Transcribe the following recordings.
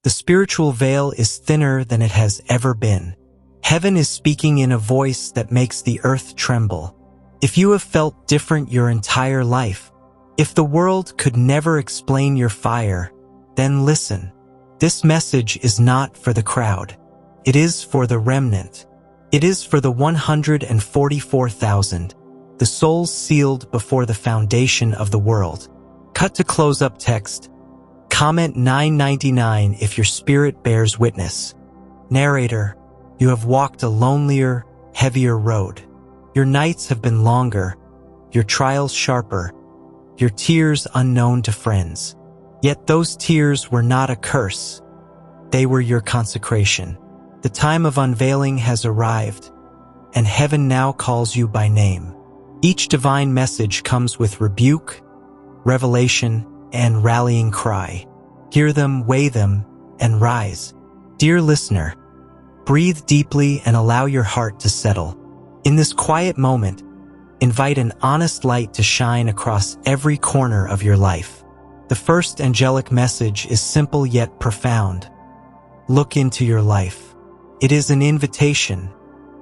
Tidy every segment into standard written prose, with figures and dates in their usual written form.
The spiritual veil is thinner than it has ever been. Heaven is speaking in a voice that makes the earth tremble. If you have felt different your entire life, if the world could never explain your fire, then listen. This message is not for the crowd. It is for the remnant. It is for the 144,000, the souls sealed before the foundation of the world. Cut to close-up text. Comment 999 if your spirit bears witness. Narrator, you have walked a lonelier, heavier road. Your nights have been longer, your trials sharper, your tears unknown to friends. Yet those tears were not a curse. They were your consecration. The time of unveiling has arrived, and heaven now calls you by name. Each divine message comes with rebuke, revelation, and rallying cry. Hear them, weigh them, and rise. Dear listener, breathe deeply and allow your heart to settle. In this quiet moment, invite an honest light to shine across every corner of your life. The first angelic message is simple yet profound. Look into your life. It is an invitation,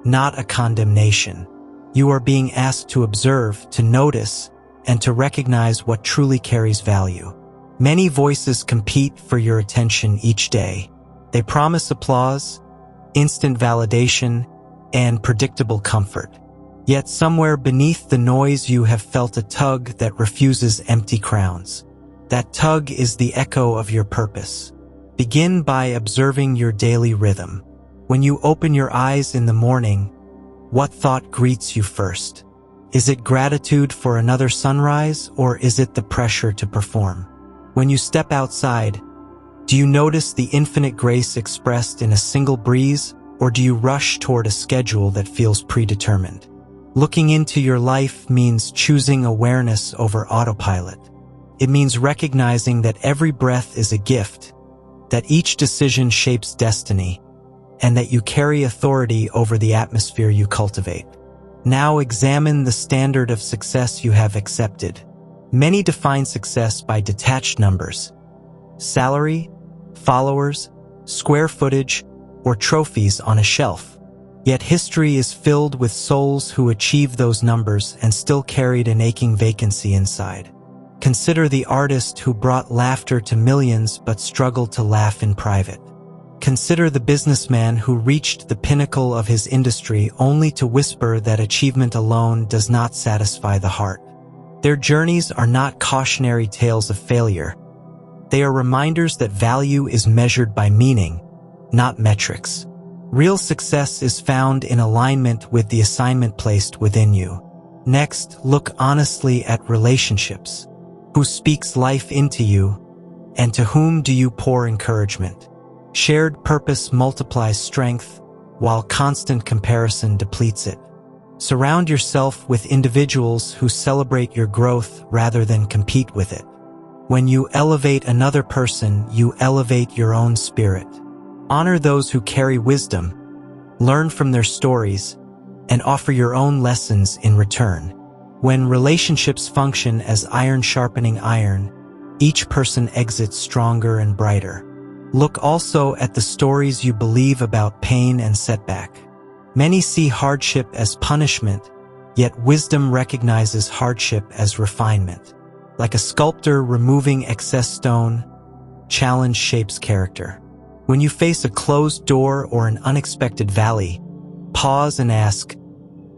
not a condemnation. You are being asked to observe, to notice, and to recognize what truly carries value. Many voices compete for your attention each day. They promise applause, instant validation, and predictable comfort. Yet somewhere beneath the noise you have felt a tug that refuses empty crowns. That tug is the echo of your purpose. Begin by observing your daily rhythm. When you open your eyes in the morning, what thought greets you first? Is it gratitude for another sunrise, or is it the pressure to perform? When you step outside, do you notice the infinite grace expressed in a single breeze, or do you rush toward a schedule that feels predetermined? Looking into your life means choosing awareness over autopilot. It means recognizing that every breath is a gift, that each decision shapes destiny, and that you carry authority over the atmosphere you cultivate. Now examine the standard of success you have accepted. Many define success by detached numbers: salary, followers, square footage, or trophies on a shelf. Yet history is filled with souls who achieved those numbers and still carried an aching vacancy inside. Consider the artist who brought laughter to millions but struggled to laugh in private. Consider the businessman who reached the pinnacle of his industry only to whisper that achievement alone does not satisfy the heart. Their journeys are not cautionary tales of failure. They are reminders that value is measured by meaning, not metrics. Real success is found in alignment with the assignment placed within you. Next, look honestly at relationships. Who speaks life into you, and to whom do you pour encouragement? Shared purpose multiplies strength, while constant comparison depletes it. Surround yourself with individuals who celebrate your growth rather than compete with it. When you elevate another person, you elevate your own spirit. Honor those who carry wisdom, learn from their stories, and offer your own lessons in return. When relationships function as iron sharpening iron, each person exits stronger and brighter. Look also at the stories you believe about pain and setback. Many see hardship as punishment, yet wisdom recognizes hardship as refinement. Like a sculptor removing excess stone, challenge shapes character. When you face a closed door or an unexpected valley, pause and ask,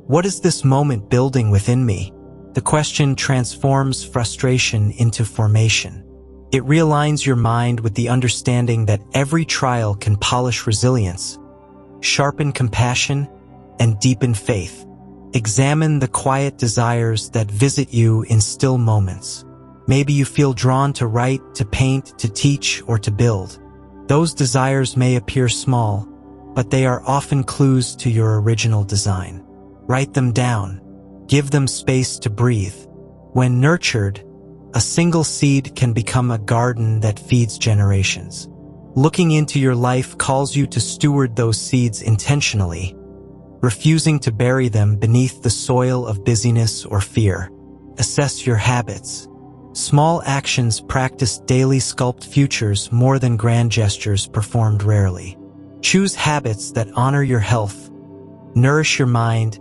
"What is this moment building within me?" The question transforms frustration into formation. It realigns your mind with the understanding that every trial can polish resilience, sharpen compassion, and deepen faith. Examine the quiet desires that visit you in still moments. Maybe you feel drawn to write, to paint, to teach, or to build. Those desires may appear small, but they are often clues to your original design. Write them down. Give them space to breathe. When nurtured, a single seed can become a garden that feeds generations. Looking into your life calls you to steward those seeds intentionally, refusing to bury them beneath the soil of busyness or fear. Assess your habits. Small actions practiced daily sculpt futures more than grand gestures performed rarely. Choose habits that honor your health, nourish your mind,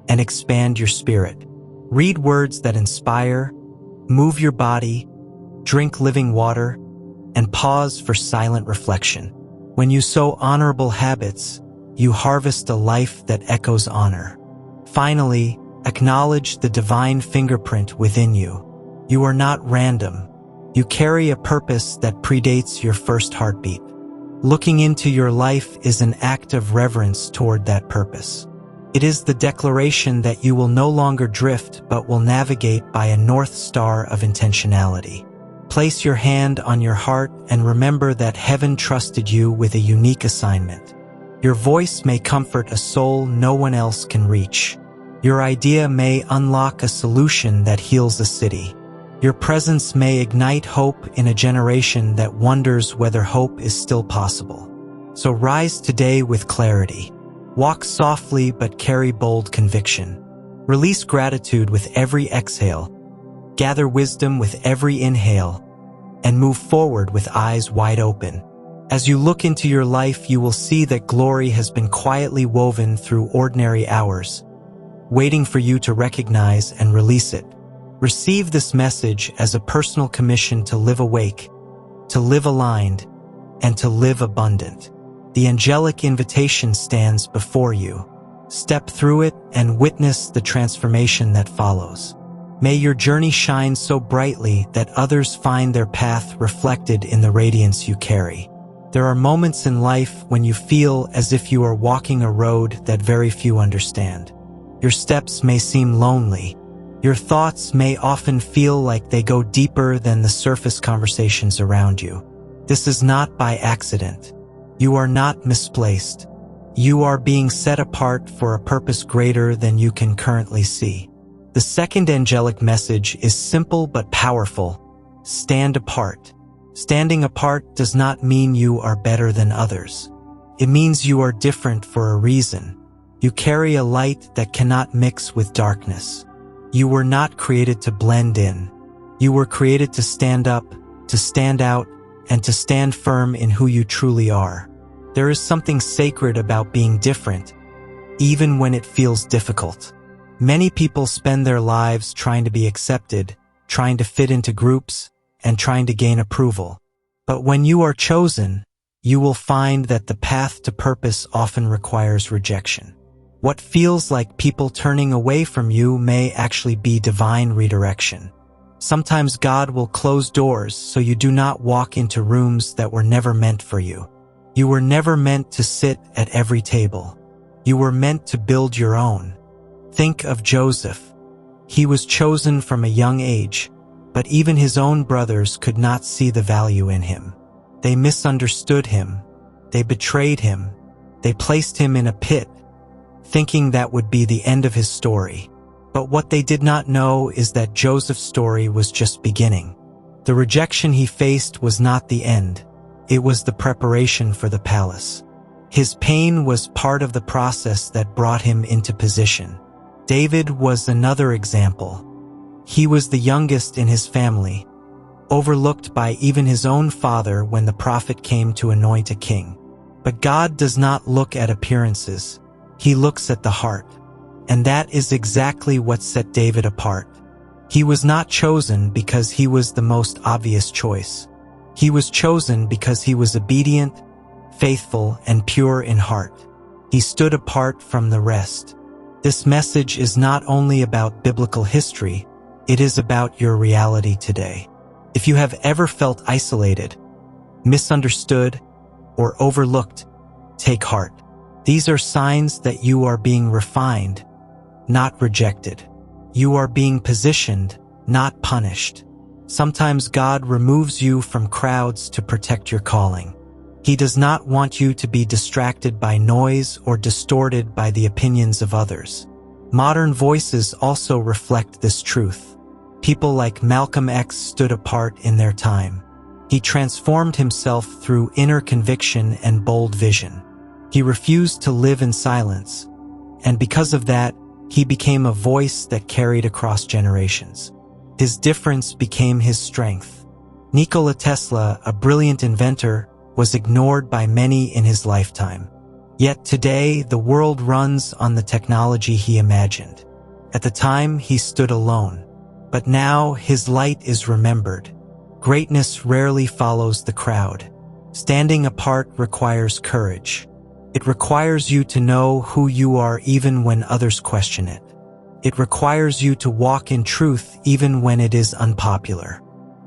and expand your spirit. Read words that inspire, move your body, drink living water, and pause for silent reflection. When you sow honorable habits, you harvest a life that echoes honor. Finally, acknowledge the divine fingerprint within you. You are not random. You carry a purpose that predates your first heartbeat. Looking into your life is an act of reverence toward that purpose. It is the declaration that you will no longer drift but will navigate by a north star of intentionality. Place your hand on your heart and remember that heaven trusted you with a unique assignment. Your voice may comfort a soul no one else can reach. Your idea may unlock a solution that heals a city. Your presence may ignite hope in a generation that wonders whether hope is still possible. So rise today with clarity. Walk softly but carry bold conviction. Release gratitude with every exhale. Gather wisdom with every inhale. And move forward with eyes wide open. As you look into your life, you will see that glory has been quietly woven through ordinary hours, waiting for you to recognize and release it. Receive this message as a personal commission to live awake, to live aligned, and to live abundant. The angelic invitation stands before you. Step through it and witness the transformation that follows. May your journey shine so brightly that others find their path reflected in the radiance you carry. There are moments in life when you feel as if you are walking a road that very few understand. Your steps may seem lonely. Your thoughts may often feel like they go deeper than the surface conversations around you. This is not by accident. You are not misplaced. You are being set apart for a purpose greater than you can currently see. The second angelic message is simple but powerful. Stand apart. Standing apart does not mean you are better than others. It means you are different for a reason. You carry a light that cannot mix with darkness. You were not created to blend in. You were created to stand up, to stand out, and to stand firm in who you truly are. There is something sacred about being different, even when it feels difficult. Many people spend their lives trying to be accepted, trying to fit into groups, and trying to gain approval. But when you are chosen, you will find that the path to purpose often requires rejection. What feels like people turning away from you may actually be divine redirection. Sometimes God will close doors so you do not walk into rooms that were never meant for you. You were never meant to sit at every table. You were meant to build your own. Think of Joseph. He was chosen from a young age, but even his own brothers could not see the value in him. They misunderstood him. They betrayed him. They placed him in a pit, thinking that would be the end of his story. But what they did not know is that Joseph's story was just beginning. The rejection he faced was not the end. It was the preparation for the palace. His pain was part of the process that brought him into position. David was another example. He was the youngest in his family, overlooked by even his own father when the prophet came to anoint a king. But God does not look at appearances. He looks at the heart. And that is exactly what set David apart. He was not chosen because he was the most obvious choice. He was chosen because he was obedient, faithful, and pure in heart. He stood apart from the rest. This message is not only about biblical history, it is about your reality today. If you have ever felt isolated, misunderstood, or overlooked, take heart. These are signs that you are being refined, not rejected. You are being positioned, not punished. Sometimes God removes you from crowds to protect your calling. He does not want you to be distracted by noise or distorted by the opinions of others. Modern voices also reflect this truth. People like Malcolm X stood apart in their time. He transformed himself through inner conviction and bold vision. He refused to live in silence, and because of that, he became a voice that carried across generations. His difference became his strength. Nikola Tesla, a brilliant inventor, was ignored by many in his lifetime. Yet today, the world runs on the technology he imagined. At the time, he stood alone. But now, his light is remembered. Greatness rarely follows the crowd. Standing apart requires courage. It requires you to know who you are even when others question it. It requires you to walk in truth even when it is unpopular.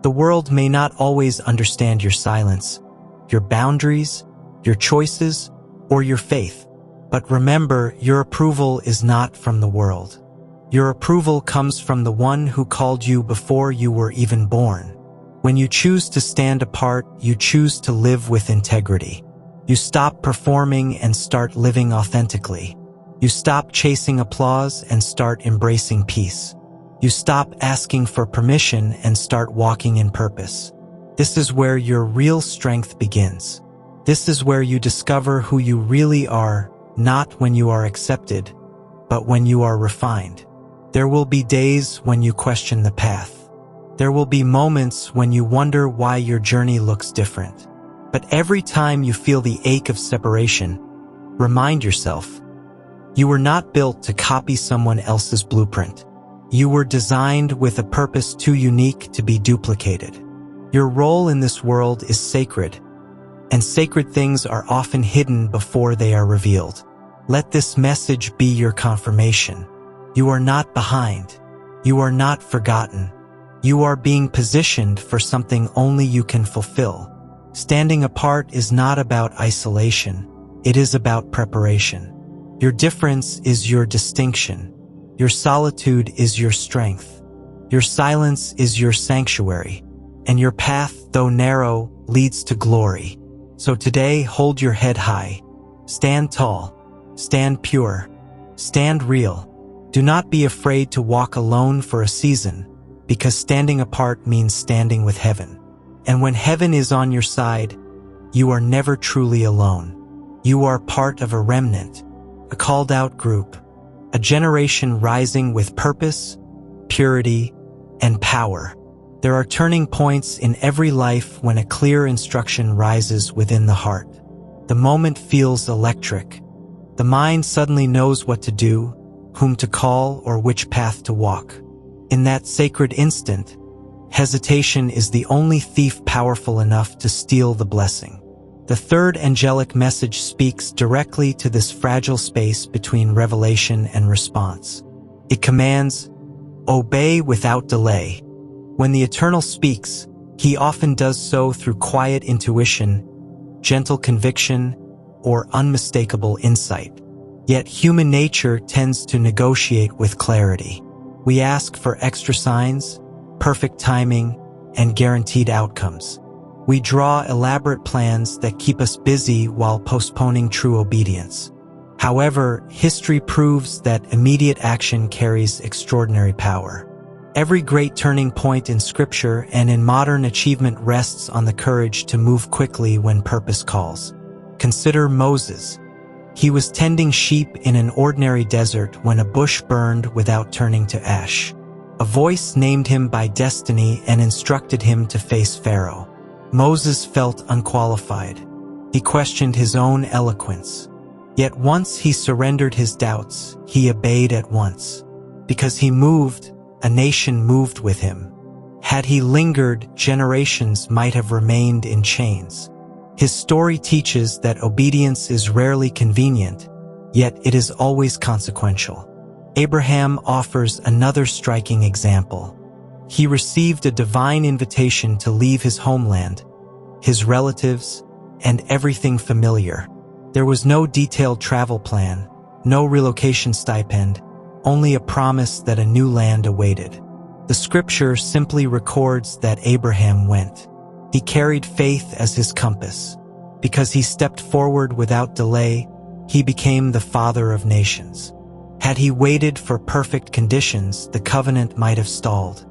The world may not always understand your silence, your boundaries, your choices, or your faith. But remember, your approval is not from the world. Your approval comes from the one who called you before you were even born. When you choose to stand apart, you choose to live with integrity. You stop performing and start living authentically. You stop chasing applause and start embracing peace. You stop asking for permission and start walking in purpose. This is where your real strength begins. This is where you discover who you really are, not when you are accepted, but when you are refined. There will be days when you question the path. There will be moments when you wonder why your journey looks different. But every time you feel the ache of separation, remind yourself, you were not built to copy someone else's blueprint. You were designed with a purpose too unique to be duplicated. Your role in this world is sacred, and sacred things are often hidden before they are revealed. Let this message be your confirmation. You are not behind. You are not forgotten. You are being positioned for something only you can fulfill. Standing apart is not about isolation. It is about preparation. Your difference is your distinction. Your solitude is your strength. Your silence is your sanctuary. And your path, though narrow, leads to glory. So today, hold your head high. Stand tall. Stand pure. Stand real. Do not be afraid to walk alone for a season, because standing apart means standing with heaven. And when heaven is on your side, you are never truly alone. You are part of a remnant, a called-out group, a generation rising with purpose, purity, and power. There are turning points in every life when a clear instruction rises within the heart. The moment feels electric. The mind suddenly knows what to do, whom to call, or which path to walk. In that sacred instant, hesitation is the only thief powerful enough to steal the blessing. The third angelic message speaks directly to this fragile space between revelation and response. It commands, obey without delay. When the Eternal speaks, he often does so through quiet intuition, gentle conviction, or unmistakable insight. Yet human nature tends to negotiate with clarity. We ask for extra signs, perfect timing, and guaranteed outcomes. We draw elaborate plans that keep us busy while postponing true obedience. However, history proves that immediate action carries extraordinary power. Every great turning point in Scripture and in modern achievement rests on the courage to move quickly when purpose calls. Consider Moses. He was tending sheep in an ordinary desert when a bush burned without turning to ash. A voice named him by destiny and instructed him to face Pharaoh. Moses felt unqualified. He questioned his own eloquence. Yet once he surrendered his doubts, he obeyed at once. Because he moved, a nation moved with him. Had he lingered, generations might have remained in chains. His story teaches that obedience is rarely convenient, yet it is always consequential. Abraham offers another striking example. He received a divine invitation to leave his homeland, his relatives, and everything familiar. There was no detailed travel plan, no relocation stipend, only a promise that a new land awaited. The scripture simply records that Abraham went. He carried faith as his compass. Because he stepped forward without delay, he became the father of nations. Had he waited for perfect conditions, the covenant might have stalled.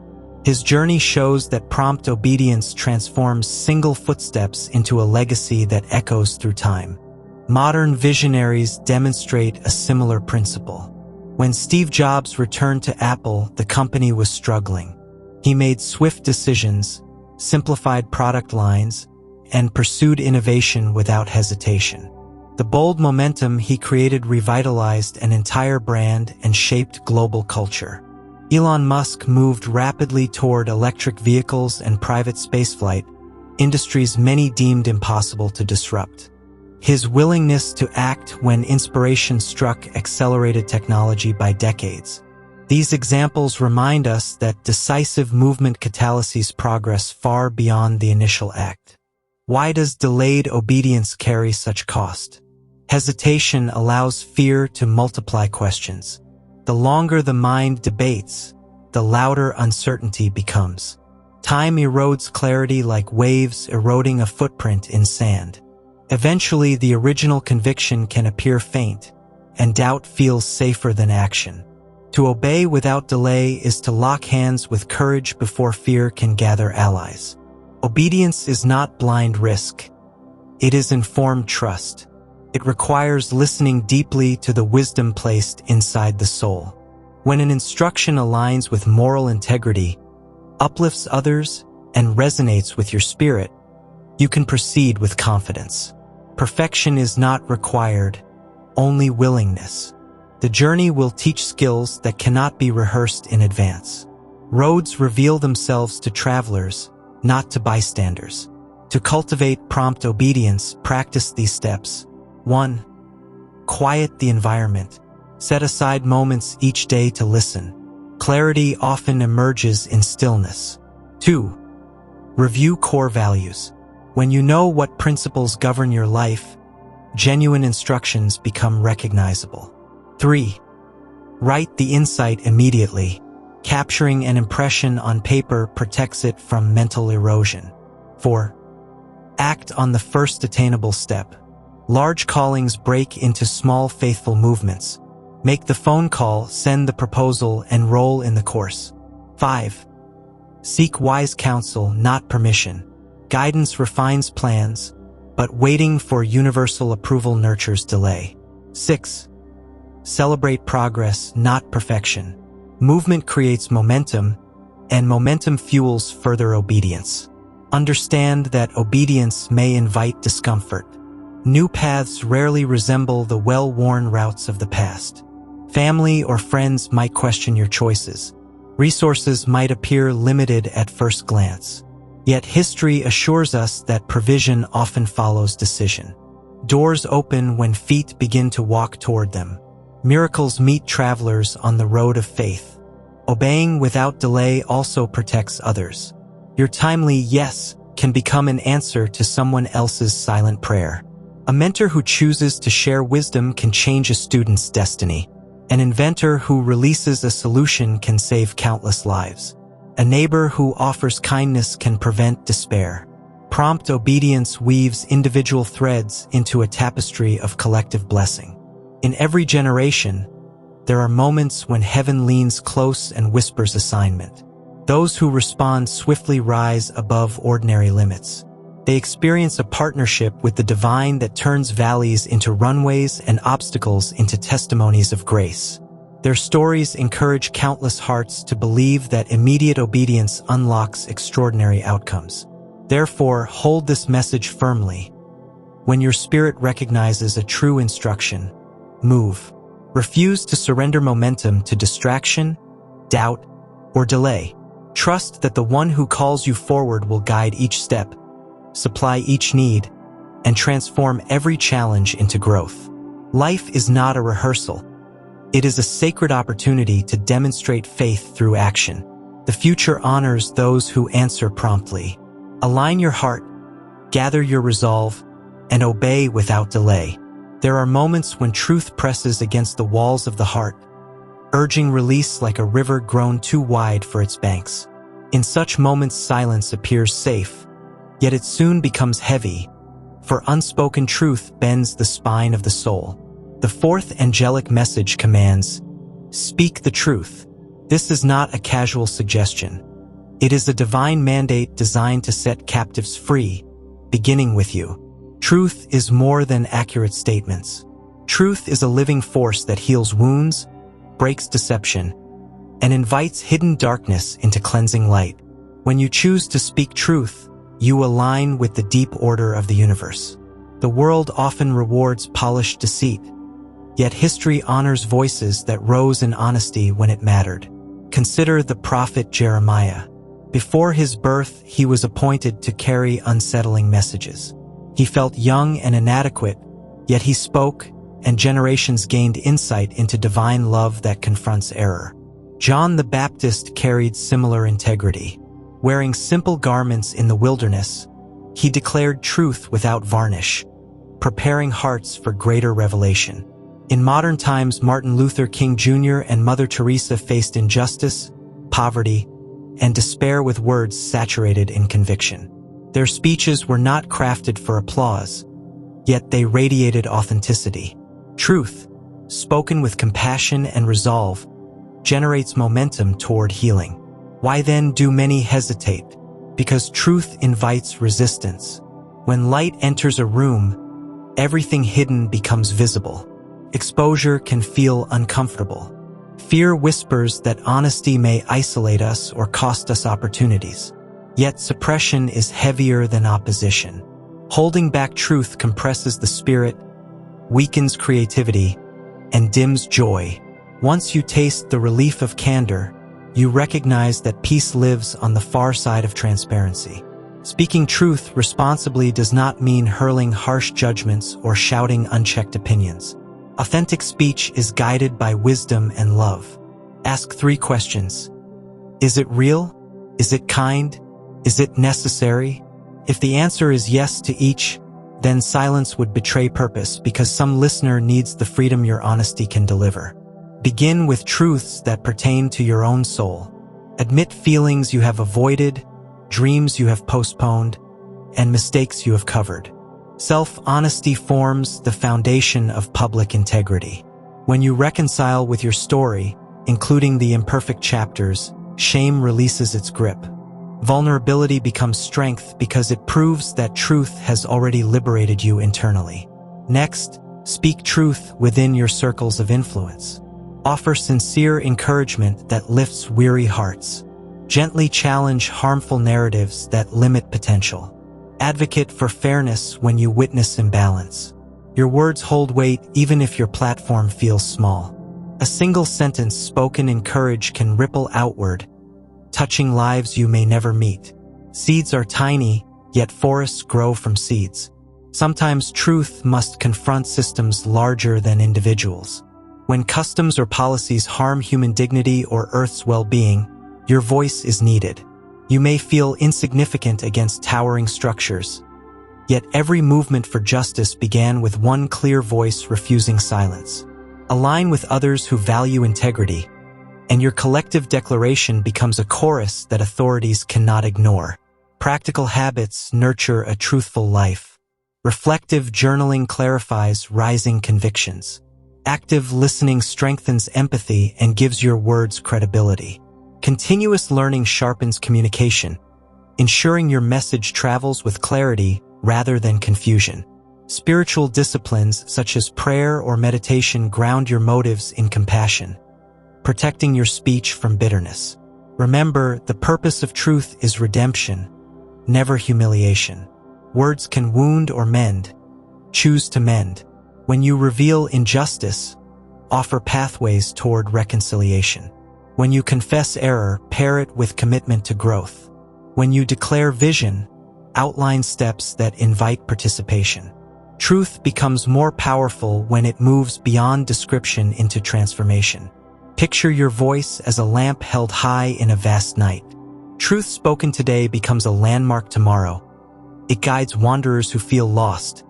His journey shows that prompt obedience transforms single footsteps into a legacy that echoes through time. Modern visionaries demonstrate a similar principle. When Steve Jobs returned to Apple, the company was struggling. He made swift decisions, simplified product lines, and pursued innovation without hesitation. The bold momentum he created revitalized an entire brand and shaped global culture. Elon Musk moved rapidly toward electric vehicles and private spaceflight, industries many deemed impossible to disrupt. His willingness to act when inspiration struck accelerated technology by decades. These examples remind us that decisive movement catalyses progress far beyond the initial act. Why does delayed obedience carry such cost? Hesitation allows fear to multiply questions. The longer the mind debates, the louder uncertainty becomes. Time erodes clarity like waves eroding a footprint in sand. Eventually, the original conviction can appear faint, and doubt feels safer than action. To obey without delay is to lock hands with courage before fear can gather allies. Obedience is not blind risk. It is informed trust. It requires listening deeply to the wisdom placed inside the soul. When an instruction aligns with moral integrity, uplifts others, and resonates with your spirit, you can proceed with confidence. Perfection is not required, only willingness. The journey will teach skills that cannot be rehearsed in advance. Roads reveal themselves to travelers, not to bystanders. To cultivate prompt obedience, practice these steps. 1. Quiet the environment. Set aside moments each day to listen. Clarity often emerges in stillness. 2. Review core values. When you know what principles govern your life, genuine instructions become recognizable. 3. Write the insight immediately. Capturing an impression on paper protects it from mental erosion. 4. Act on the first attainable step. Large callings break into small faithful movements. Make the phone call, send the proposal, and roll in the course. 5. Seek wise counsel, not permission. Guidance refines plans, but waiting for universal approval nurtures delay. 6. Celebrate progress, not perfection. Movement creates momentum, and momentum fuels further obedience. Understand that obedience may invite discomfort. New paths rarely resemble the well-worn routes of the past. Family or friends might question your choices. Resources might appear limited at first glance. Yet history assures us that provision often follows decision. Doors open when feet begin to walk toward them. Miracles meet travelers on the road of faith. Obeying without delay also protects others. Your timely yes can become an answer to someone else's silent prayer. A mentor who chooses to share wisdom can change a student's destiny. An inventor who releases a solution can save countless lives. A neighbor who offers kindness can prevent despair. Prompt obedience weaves individual threads into a tapestry of collective blessing. In every generation, there are moments when heaven leans close and whispers assignment. Those who respond swiftly rise above ordinary limits. They experience a partnership with the divine that turns valleys into runways and obstacles into testimonies of grace. Their stories encourage countless hearts to believe that immediate obedience unlocks extraordinary outcomes. Therefore, hold this message firmly. When your spirit recognizes a true instruction, move. Refuse to surrender momentum to distraction, doubt, or delay. Trust that the one who calls you forward will guide each step, supply each need, and transform every challenge into growth. Life is not a rehearsal. It is a sacred opportunity to demonstrate faith through action. The future honors those who answer promptly. Align your heart, gather your resolve, and obey without delay. There are moments when truth presses against the walls of the heart, urging release like a river grown too wide for its banks. In such moments, silence appears safe, yet it soon becomes heavy, for unspoken truth bends the spine of the soul. The fourth angelic message commands, speak the truth. This is not a casual suggestion. It is a divine mandate designed to set captives free, beginning with you. Truth is more than accurate statements. Truth is a living force that heals wounds, breaks deception, and invites hidden darkness into cleansing light. When you choose to speak truth, you align with the deep order of the universe. The world often rewards polished deceit, yet history honors voices that rose in honesty when it mattered. Consider the prophet Jeremiah. Before his birth, he was appointed to carry unsettling messages. He felt young and inadequate, yet he spoke, and generations gained insight into divine love that confronts error. John the Baptist carried similar integrity. Wearing simple garments in the wilderness, he declared truth without varnish, preparing hearts for greater revelation. In modern times, Martin Luther King Jr. and Mother Teresa faced injustice, poverty, and despair with words saturated in conviction. Their speeches were not crafted for applause, yet they radiated authenticity. Truth, spoken with compassion and resolve, generates momentum toward healing. Why then do many hesitate? Because truth invites resistance. When light enters a room, everything hidden becomes visible. Exposure can feel uncomfortable. Fear whispers that honesty may isolate us or cost us opportunities. Yet suppression is heavier than opposition. Holding back truth compresses the spirit, weakens creativity, and dims joy. Once you taste the relief of candor, you recognize that peace lives on the far side of transparency. Speaking truth responsibly does not mean hurling harsh judgments or shouting unchecked opinions. Authentic speech is guided by wisdom and love. Ask 3 questions. Is it real? Is it kind? Is it necessary? If the answer is yes to each, then silence would betray purpose because some listener needs the freedom your honesty can deliver. Begin with truths that pertain to your own soul. Admit feelings you have avoided, dreams you have postponed, and mistakes you have covered. Self-honesty forms the foundation of public integrity. When you reconcile with your story, including the imperfect chapters, shame releases its grip. Vulnerability becomes strength because it proves that truth has already liberated you internally. Next, speak truth within your circles of influence. Offer sincere encouragement that lifts weary hearts. Gently challenge harmful narratives that limit potential. Advocate for fairness when you witness imbalance. Your words hold weight even if your platform feels small. A single sentence spoken in courage can ripple outward, touching lives you may never meet. Seeds are tiny, yet forests grow from seeds. Sometimes truth must confront systems larger than individuals. When customs or policies harm human dignity or Earth's well-being, your voice is needed. You may feel insignificant against towering structures, yet every movement for justice began with one clear voice refusing silence. Align with others who value integrity, and your collective declaration becomes a chorus that authorities cannot ignore. Practical habits nurture a truthful life. Reflective journaling clarifies rising convictions. Active listening strengthens empathy and gives your words credibility. Continuous learning sharpens communication, ensuring your message travels with clarity rather than confusion. Spiritual disciplines such as prayer or meditation ground your motives in compassion, protecting your speech from bitterness. Remember, the purpose of truth is redemption, never humiliation. Words can wound or mend. Choose to mend. When you reveal injustice, offer pathways toward reconciliation. When you confess error, pair it with commitment to growth. When you declare vision, outline steps that invite participation. Truth becomes more powerful when it moves beyond description into transformation. Picture your voice as a lamp held high in a vast night. Truth spoken today becomes a landmark tomorrow. It guides wanderers who feel lost,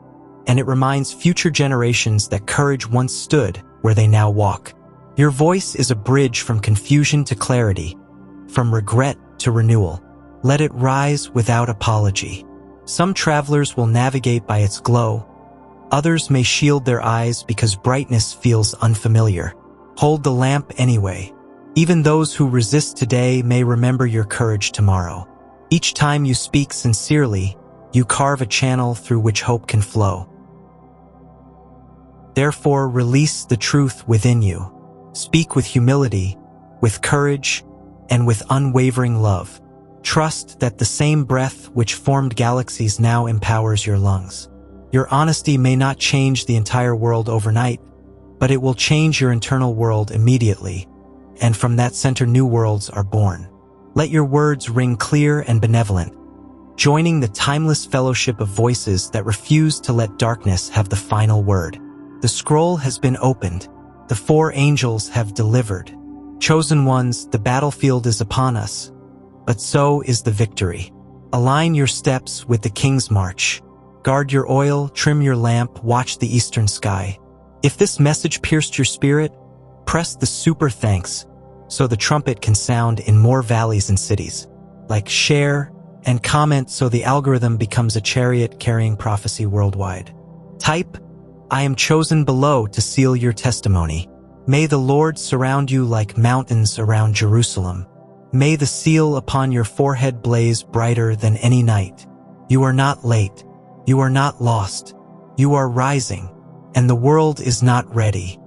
and it reminds future generations that courage once stood where they now walk. Your voice is a bridge from confusion to clarity, from regret to renewal. Let it rise without apology. Some travelers will navigate by its glow. Others may shield their eyes because brightness feels unfamiliar. Hold the lamp anyway. Even those who resist today may remember your courage tomorrow. Each time you speak sincerely, you carve a channel through which hope can flow. Therefore, release the truth within you. Speak with humility, with courage, and with unwavering love. Trust that the same breath which formed galaxies now empowers your lungs. Your honesty may not change the entire world overnight, but it will change your internal world immediately, and from that center new worlds are born. Let your words ring clear and benevolent, joining the timeless fellowship of voices that refuse to let darkness have the final word. The scroll has been opened. The 4 angels have delivered. Chosen ones, the battlefield is upon us, but so is the victory. Align your steps with the King's march. Guard your oil, trim your lamp, watch the eastern sky. If this message pierced your spirit, press the super thanks so the trumpet can sound in more valleys and cities. Like, share, and comment so the algorithm becomes a chariot carrying prophecy worldwide. Type, I am chosen below to seal your testimony. May the Lord surround you like mountains around Jerusalem. May the seal upon your forehead blaze brighter than any night. You are not late. You are not lost. You are rising, and the world is not ready.